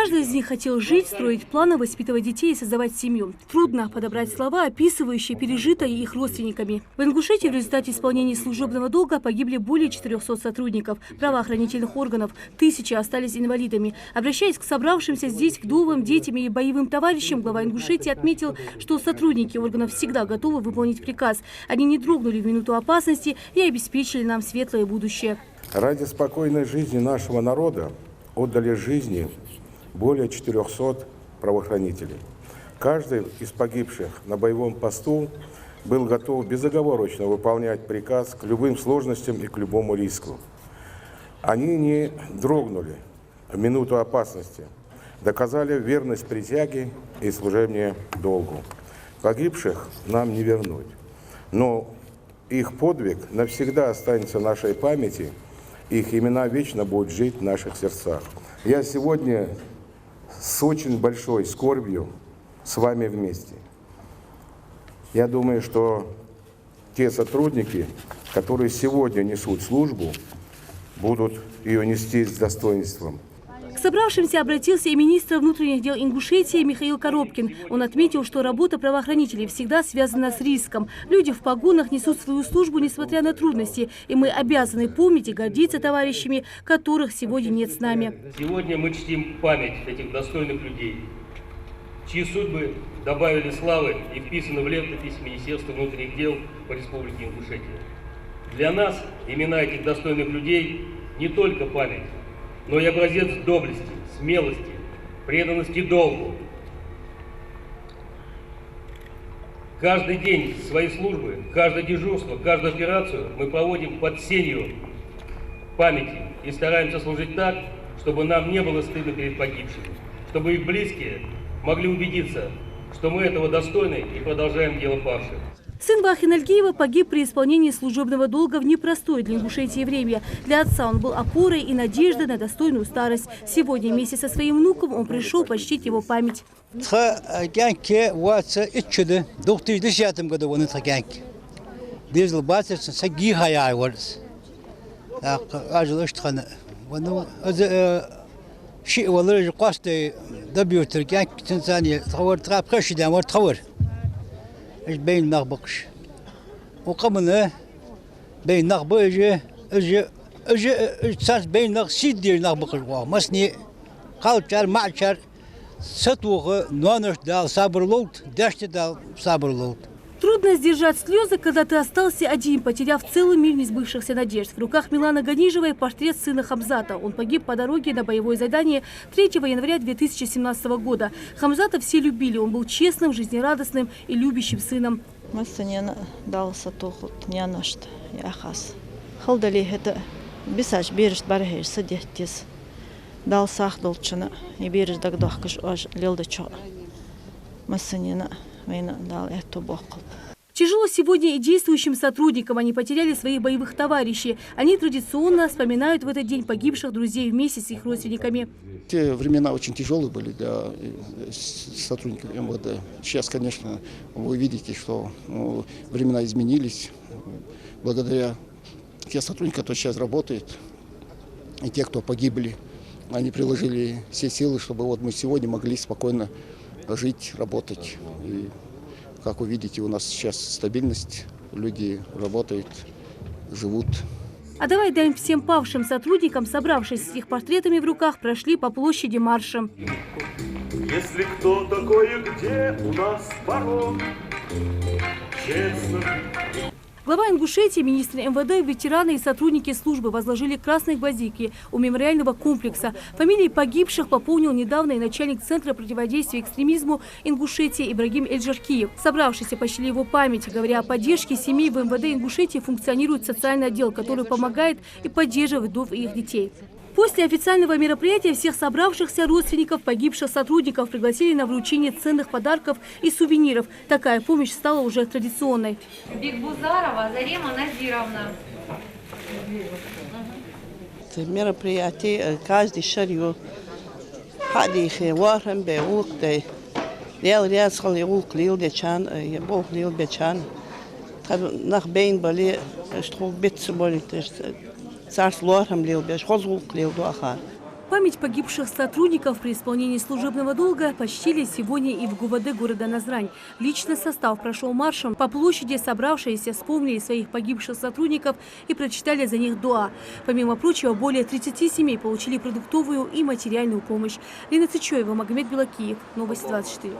Каждый из них хотел жить, строить планы, воспитывать детей и создавать семью. Трудно подобрать слова, описывающие пережитое их родственниками. В Ингушетии в результате исполнения служебного долга погибли более 400 сотрудников правоохранительных органов. Тысячи остались инвалидами. Обращаясь к собравшимся здесь вдовам, детям и боевым товарищам, глава Ингушетии отметил, что сотрудники органов всегда готовы выполнить приказ. Они не дрогнули в минуту опасности и обеспечили нам светлое будущее. Ради спокойной жизни нашего народа отдали жизни более 400 правоохранителей. Каждый из погибших на боевом посту был готов безоговорочно выполнять приказ к любым сложностям и к любому риску. Они не дрогнули в минуту опасности, доказали верность присяге и служению долгу. Погибших нам не вернуть, но их подвиг навсегда останется в нашей памяти, их имена вечно будут жить в наших сердцах. Я сегодня с очень большой скорбью с вами вместе. Я думаю, что те сотрудники, которые сегодня несут службу, будут ее нести с достоинством. К собравшимся обратился и министр внутренних дел Ингушетии Михаил Коробкин. Он отметил, что работа правоохранителей всегда связана с риском. Люди в погонах несут свою службу, несмотря на трудности. И мы обязаны помнить и гордиться товарищами, которых сегодня нет с нами. Сегодня мы чтим память этих достойных людей, чьи судьбы добавили славы и вписаны в летопись Министерства внутренних дел по Республике Ингушетия. Для нас имена этих достойных людей не только память, но и образец доблести, смелости, преданности долгу. Каждый день своей службы, каждое дежурство, каждую операцию мы проводим под сенью памяти и стараемся служить так, чтобы нам не было стыдно перед погибшими, чтобы их близкие могли убедиться, что мы этого достойны и продолжаем дело павших. Сын Вахин Альгиева погиб при исполнении служебного долга в непростое для Ингушетии время. Для отца он был опорой и надеждой на достойную старость. Сегодня вместе со своим внуком он пришел почтить его память. بين نغبقش وقمنا بين نغبج اج بين نغ سيدير نغبقش ومسني قالتر معشر ستوغ نونش دال صبر لولت دشت دال صبر لولت. Трудно сдержать слезы, когда ты остался один, потеряв целый мир несбывшихся надежд. В руках Миланы Ганижевой портрет сына Хамзата. Он погиб по дороге на боевое задание 3 января 2017 года. Хамзата все любили. Он был честным, жизнерадостным и любящим сыном. Тяжело сегодня и действующим сотрудникам. Они потеряли своих боевых товарищей. Они традиционно вспоминают в этот день погибших друзей вместе с их родственниками. Те времена очень тяжелые были для сотрудников МВД. Сейчас, конечно, вы видите, что времена изменились. Благодаря тем сотрудникам, которые сейчас работают, и те, кто погибли, они приложили все силы, чтобы вот мы сегодня могли спокойно жить, работать. И, как вы видите, у нас сейчас стабильность, люди работают, живут. А давай даем всем павшим сотрудникам, собравшись с их портретами в руках, прошли по площади маршем. Если кто такой, где у нас порог, честно. Глава Ингушетии, министр МВД, ветераны и сотрудники службы возложили красные гвоздики у мемориального комплекса. Фамилии погибших пополнил недавно и начальник Центра противодействия экстремизму Ингушетии Ибрагим Эльджаркиев. Собравшиеся почтили его память. Говоря о поддержке семей, в МВД Ингушетии функционирует социальный отдел, который помогает и поддерживает вдов и их детей. После официального мероприятия всех собравшихся родственников погибших сотрудников пригласили на вручение ценных подарков и сувениров. Такая помощь стала уже традиционной. Бигбузарова Зарема Назировна. Мероприятие каждый шарью. Хадихи вархам беулктай. Ряд схали улклил бечан, бохлил бечан. Нах бейн бали, что битс боли. Царс лорхам лил беш, хозул клил дуаха. Память погибших сотрудников при исполнении служебного долга почтили сегодня и в ГУВД города Назрань. Личный состав прошел маршем. По площади собравшиеся вспомнили своих погибших сотрудников и прочитали за них дуа. Помимо прочего, более 30 семей получили продуктовую и материальную помощь. Лена Цычоева, Магомед Белакиев. Новости 24.